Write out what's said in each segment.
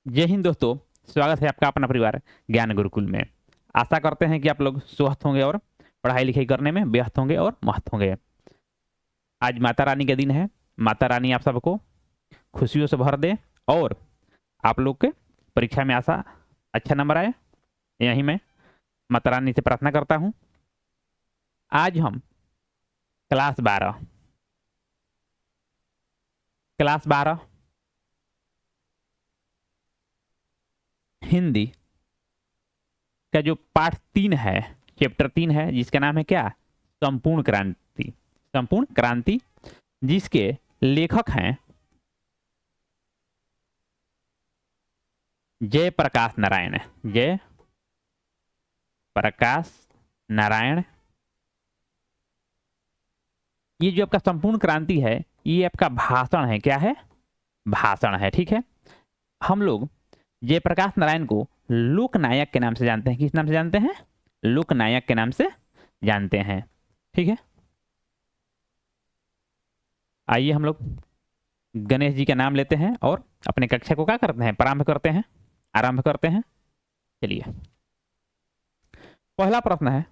जय हिंद दोस्तों। स्वागत है आपका अपना परिवार ज्ञान गुरुकुल में। आशा करते हैं कि आप लोग स्वस्थ होंगे और पढ़ाई लिखाई करने में व्यस्त होंगे और मस्त होंगे। आज माता रानी का दिन है। माता रानी आप सबको खुशियों से भर दे और आप लोग के परीक्षा में आशा अच्छा नंबर आए, यही मैं माता रानी से प्रार्थना करता हूँ। आज हम क्लास 12 हिंदी का जो पाठ 3 है, चैप्टर 3 है, जिसका नाम है क्या? संपूर्ण क्रांति। संपूर्ण क्रांति, जिसके लेखक हैं जय प्रकाश नारायण। जय प्रकाश नारायण। ये जो आपका संपूर्ण क्रांति है, ये आपका भाषण है। क्या है? भाषण है। ठीक है। हम लोग जयप्रकाश नारायण को लोकनायक के नाम से जानते हैं। किस नाम से जानते हैं? लोकनायक के नाम से जानते हैं। ठीक है। आइए हम लोग गणेश जी का नाम लेते हैं और अपने कक्षा को क्या करते हैं? प्रारंभ करते हैं, आरंभ करते हैं। चलिए, पहला प्रश्न है,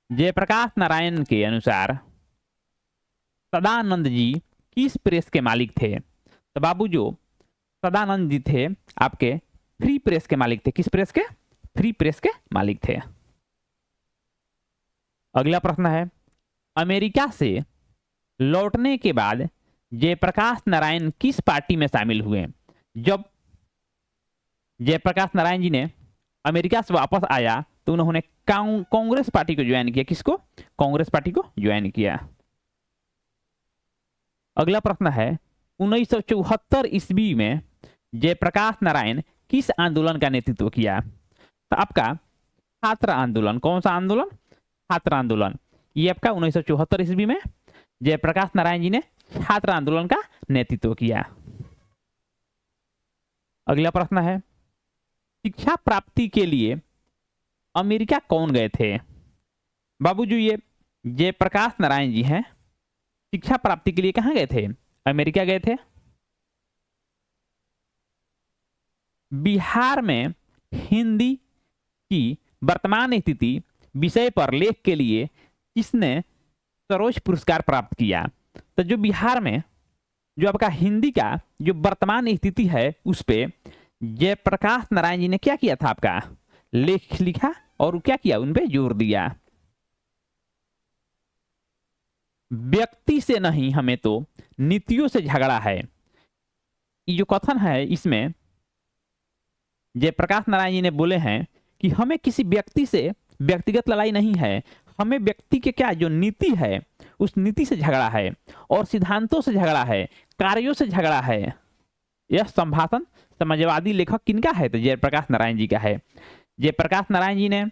जयप्रकाश नारायण के अनुसार सदानंद जी किस प्रेस के मालिक थे? तो बाबू, जो सदानंद जी थे आपके फ्री प्रेस के मालिक थे। किस प्रेस के? फ्री प्रेस के मालिक थे। अगला प्रश्न है, अमेरिका से लौटने के बाद जयप्रकाश नारायण किस पार्टी में शामिल हुए? जब जयप्रकाश नारायण जी ने अमेरिका से वापस आया तो उन्होंने कांग्रेस पार्टी को ज्वाइन किया। किसको? कांग्रेस पार्टी को ज्वाइन किया। अगला प्रश्न है, 1974 ईस्वी में जयप्रकाश नारायण किस आंदोलन का नेतृत्व किया? तो आपका छात्र आंदोलन। कौन सा आंदोलन? छात्र आंदोलन। ये आपका 1974 ईस्वी में जयप्रकाश नारायण जी ने छात्र आंदोलन का नेतृत्व किया। अगला प्रश्न है, शिक्षा प्राप्ति के लिए अमेरिका कौन गए थे? बाबू जी, ये जयप्रकाश नारायण जी हैं, शिक्षा प्राप्ति के लिए कहां गए थे? अमेरिका गए थे। बिहार में हिंदी की वर्तमान स्थिति विषय पर लेख के लिए किसने सरोज पुरस्कार प्राप्त किया? तो जो बिहार में जो आपका हिंदी का जो वर्तमान स्थिति है उस पे जयप्रकाश नारायण जी ने क्या किया था? आपका लेख लिखा और क्या किया? उन पे जोर दिया। व्यक्ति से नहीं, हमें तो नीतियों से झगड़ा है। ये जो कथन है, इसमें जयप्रकाश नारायण जी ने बोले हैं कि हमें किसी व्यक्ति से व्यक्तिगत लड़ाई नहीं है, हमें व्यक्ति के क्या जो नीति है उस नीति से झगड़ा है और सिद्धांतों से झगड़ा है, कार्यों से झगड़ा है। यह संभाषण समाजवादी लेखक किनका है? तो जयप्रकाश नारायण जी का है। जयप्रकाश नारायण जी ने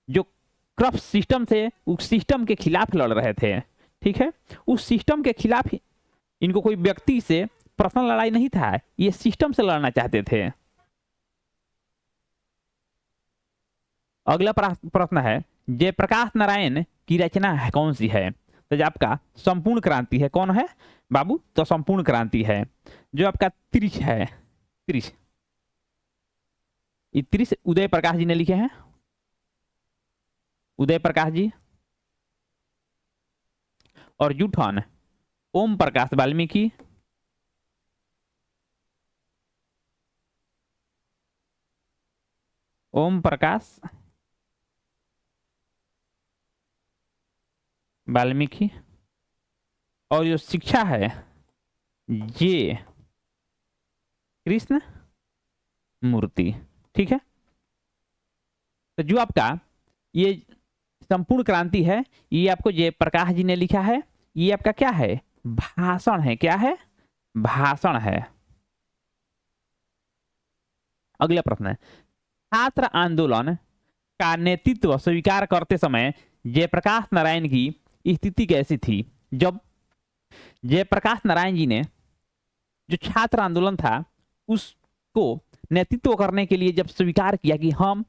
जो क्रप्स सिस्टम थे उस सिस्टम के खिलाफ लड़ रहे थे। ठीक है। उस सिस्टम के खिलाफ इनको कोई व्यक्ति से पर्सनल लड़ाई नहीं था, ये सिस्टम से लड़ना चाहते थे। अगला प्रश्न है, जयप्रकाश नारायण की रचना है कौन सी है? तो आपका संपूर्ण क्रांति है। कौन है बाबू? तो संपूर्ण क्रांति है। जो आपका त्रिश है, त्रिश, ये त्रिश उदय प्रकाश जी ने लिखे हैं। उदय प्रकाश जी। और जूठन ओम प्रकाश वाल्मीकि। ओम प्रकाश वाल्मीकि। और जो शिक्षा है, जे कृष्ण मूर्ति। ठीक है। तो जो आपका ये संपूर्ण क्रांति है, ये आपको जयप्रकाश जी ने लिखा है। ये आपका क्या है? भाषण है। क्या है? भाषण है। अगला प्रश्न है, छात्र आंदोलन का नेतृत्व स्वीकार करते समय जयप्रकाश नारायण की स्थिति कैसी थी? जब जयप्रकाश नारायण जी ने जो छात्र आंदोलन था उसको नेतृत्व करने के लिए जब स्वीकार किया कि हम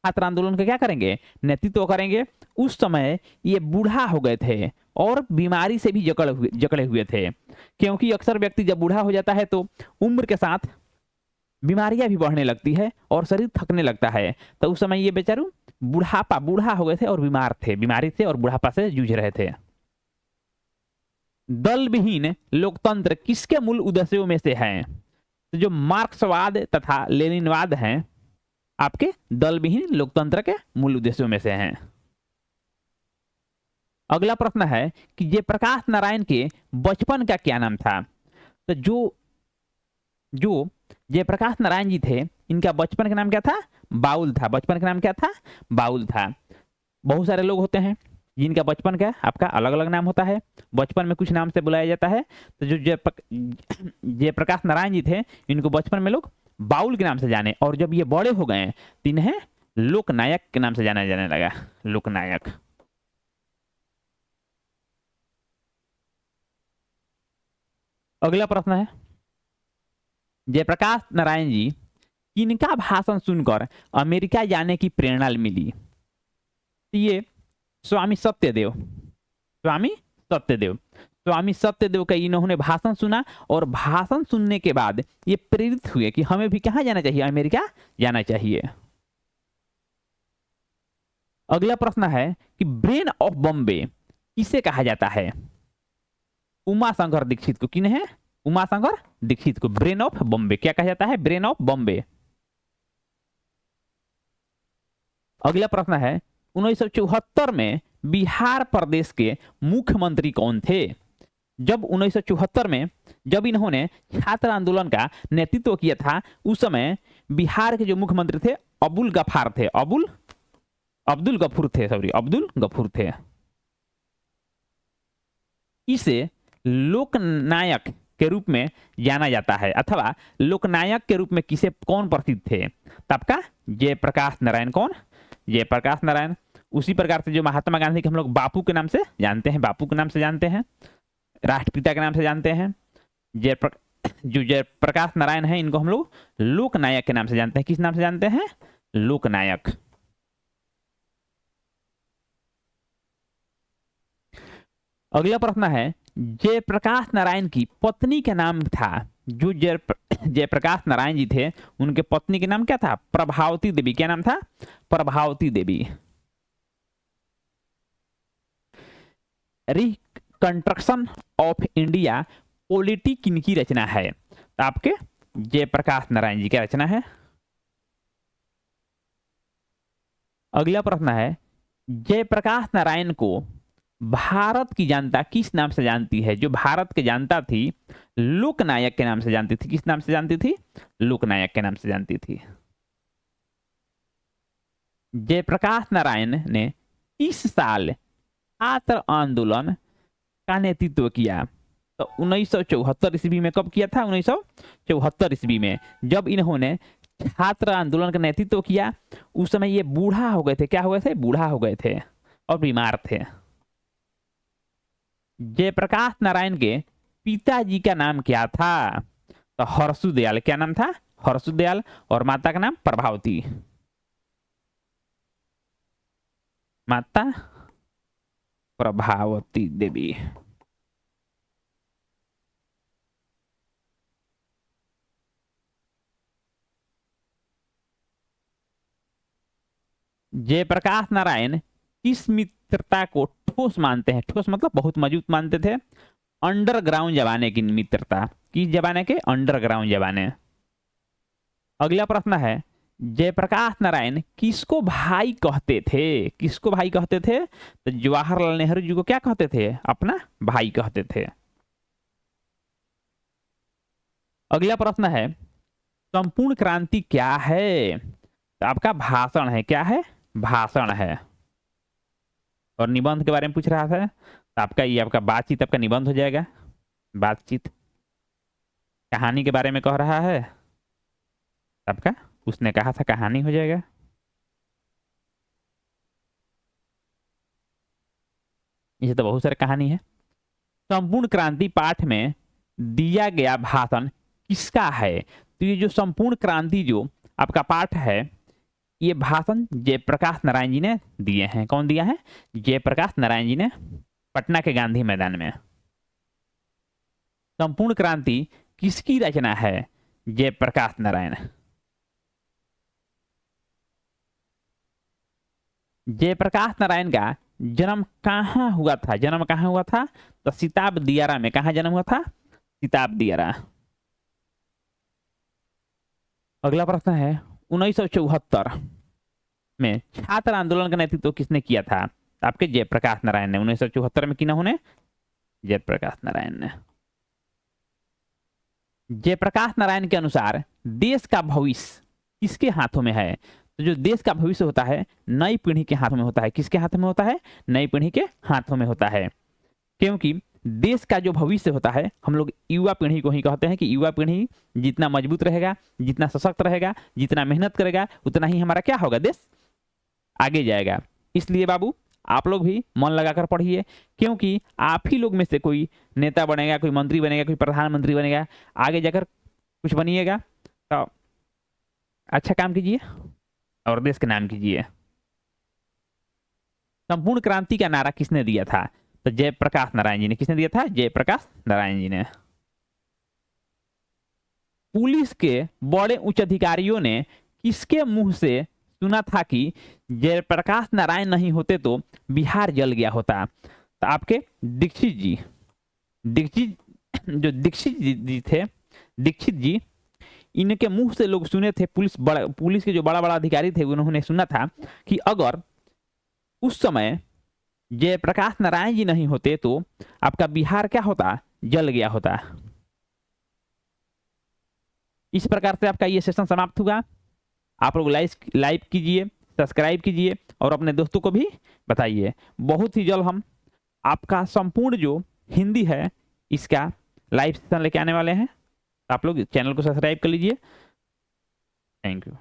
छात्र आंदोलन का क्या करेंगे? नेतृत्व करेंगे, उस समय ये बूढ़ा हो गए थे। और बीमारी से भी जकड़े हुए थे, क्योंकि अक्सर व्यक्ति जब बूढ़ा हो जाता है तो उम्र के साथ बीमारियां भी बढ़ने लगती है और शरीर थकने लगता है। तो उस समय ये बेचारू बूढ़ा हो गए थे और बीमारी थे और बुढ़ापा से जूझ रहे थे। दल विहीन लोकतंत्र किसके मूल उद्देश्यों में से है? तो जो मार्क्सवाद तथा लेनिनवाद हैं आपके दल विहीन लोकतंत्र के मूल उद्देश्यों में से हैं। अगला प्रश्न है कि जयप्रकाश नारायण के बचपन का क्या नाम था? तो जो जयप्रकाश नारायण जी थे, इनका बचपन का नाम क्या था? बाउल था। बचपन का नाम क्या था? बाउल था। बहुत सारे लोग होते हैं जिनका बचपन का आपका अलग अलग नाम होता है, बचपन में कुछ नाम से बुलाया जाता है। तो जो जयप्रकाश नारायण जी थे, इनको बचपन में लोग बाउल के नाम से जाने, और जब ये बड़े हो गए तो इन्हें लोकनायक के नाम से जाना जाने लगा। लोकनायक। अगला प्रश्न है, जयप्रकाश नारायण जी किनका भाषण सुनकर अमेरिका जाने की प्रेरणा मिली? ये स्वामी सत्यदेव का इन्होंने भाषण सुना और भाषण सुनने के बाद ये प्रेरित हुए कि हमें भी कहां जाना चाहिए? अमेरिका जाना चाहिए। अगला प्रश्न है कि ब्रेन ऑफ बॉम्बे किसे कहा जाता है? उमाशंकर दीक्षित को। किन है? उमाशंकर दीक्षित को ब्रेन ऑफ बॉम्बे क्या कहा जाता है? Brain of Bombay. अगला प्रश्न है, 1974 में बिहार प्रदेश के मुख्यमंत्री कौन थे? जब 1974 में जब इन्होंने छात्र आंदोलन का नेतृत्व किया था, उस समय बिहार के जो मुख्यमंत्री थे अब्दुल गफूर थे। इसे लोकनायक के रूप में जाना जाता है, अथवा लोकनायक के रूप में कौन प्रसिद्ध थे? तो आपका जयप्रकाश नारायण। कौन? जयप्रकाश नारायण। उसी प्रकार से जो महात्मा गांधी के हम लोग बापू के नाम से जानते हैं, राष्ट्रपिता के नाम से जानते हैं, जो जयप्रकाश नारायण है, इनको हम लोग लोकनायक के नाम से जानते हैं। किस नाम से जानते हैं? लोकनायक। अगला प्रश्न है, जयप्रकाश नारायण की पत्नी का नाम था? जो जयप्रकाश नारायण जी थे, उनके पत्नी के नाम क्या था? प्रभावती देवी। क्या नाम था? Prabhavati Devi. Reconstruction of India polity किनकी रचना है? तो आपके जयप्रकाश नारायण जी की रचना है। अगला प्रश्न है, जयप्रकाश नारायण को भारत की जनता किस नाम से जानती है? जो भारत की जनता थी, लोकनायक के नाम से जानती थी। किस नाम से जानती थी? लोकनायक के नाम से जानती थी। जयप्रकाश नारायण ने किस साल छात्र आंदोलन का नेतृत्व किया? तो 1974 ईस्वी में। कब किया था? 1974 ईस्वी में, जब इन्होंने छात्र आंदोलन का नेतृत्व किया। उस समय ये बूढ़ा हो गए थे। क्या हो गए थे? बूढ़ा हो गए थे और बीमार थे। जयप्रकाश नारायण के पिताजी का नाम क्या था? तो हर्षुदयाल। क्या नाम था? हर्षुदयाल। और माता का नाम प्रभावती। माता प्रभावती देवी। जयप्रकाश नारायण किस मित्रता को ठोस मानते हैं? ठोस मतलब बहुत मजबूत मानते थे। अंडरग्राउंड जमाने की मित्रता। किस जमाने के? अंडरग्राउंड जमाने। अगला प्रश्न है, जयप्रकाश नारायण किसको भाई कहते थे? किसको भाई कहते थे? तो जवाहरलाल नेहरू जी को क्या कहते थे? अपना भाई कहते थे। अगला प्रश्न है, संपूर्ण क्रांति क्या है? तो आपका भाषण है। क्या है? भाषण है। और निबंध के बारे में पूछ रहा था, तो आपका ये आपका बातचीत आपका निबंध हो जाएगा। बातचीत। कहानी के बारे में कह रहा है, आपका उसने कहा था कहानी हो जाएगा। इसे तो बहुत सारी कहानी है। संपूर्ण क्रांति पाठ में दिया गया भाषण किसका है? तो ये जो संपूर्ण क्रांति जो आपका पाठ है, ये भाषण जयप्रकाश नारायण जी ने दिए हैं। कौन दिया है? जयप्रकाश नारायण जी ने पटना के गांधी मैदान में। संपूर्ण क्रांति किसकी रचना है? जयप्रकाश नारायण। जयप्रकाश नारायण का जन्म कहाँ हुआ था? जन्म कहाँ हुआ था? तो सिताब दियारा में। कहाँ जन्म हुआ था? सिताब दियारा। अगला प्रश्न है 1974 में छात्र आंदोलन का नेतृत्व किसने किया था? तो आपके जयप्रकाश नारायण ने। 1974 में किन्होंने? जयप्रकाश नारायण ने। जयप्रकाश नारायण के अनुसार देश का भविष्य किसके हाथों में है? तो जो देश का भविष्य होता है नई पीढ़ी के हाथों में होता है। किसके हाथों में होता है? नई पीढ़ी के हाथों में होता है। क्योंकि देश का जो भविष्य होता है, हम लोग युवा पीढ़ी को ही कहते हैं कि युवा पीढ़ी जितना मजबूत रहेगा, जितना सशक्त रहेगा, जितना मेहनत करेगा, उतना ही हमारा क्या होगा? देश आगे जाएगा। इसलिए बाबू आप लोग भी मन लगाकर पढ़िए, क्योंकि आप ही लोग में से कोई नेता बनेगा, कोई मंत्री बनेगा, कोई प्रधानमंत्री बनेगा, आगे जाकर कुछ बनिएगा। तो अच्छा काम कीजिए और देश के नाम कीजिए। संपूर्ण क्रांति का नारा किसने दिया था? तो जयप्रकाश नारायण जी ने। किसने दिया था? जयप्रकाश नारायण जी ने। पुलिस के बड़े उच्च अधिकारियों ने किसके मुंह से सुना था कि जयप्रकाश नारायण नहीं होते तो बिहार जल गया होता? तो आपके दीक्षित जी। दीक्षित जो दीक्षित जी थे, दीक्षित जी, इनके मुंह से लोग सुने थे। पुलिस के जो बड़ा बड़ा अधिकारी थे उन्होंने सुना था कि अगर उस समय जयप्रकाश नारायण जी नहीं होते तो आपका बिहार क्या होता? जल गया होता। इस प्रकार से आपका ये सेशन समाप्त हुआ। आप लोग लाइक कीजिए, सब्सक्राइब कीजिए और अपने दोस्तों को भी बताइए। बहुत ही जल्द हम आपका संपूर्ण जो हिंदी है इसका लाइव सेशन लेके आने वाले हैं। आप लोग चैनल को सब्सक्राइब कर लीजिए। Thank you.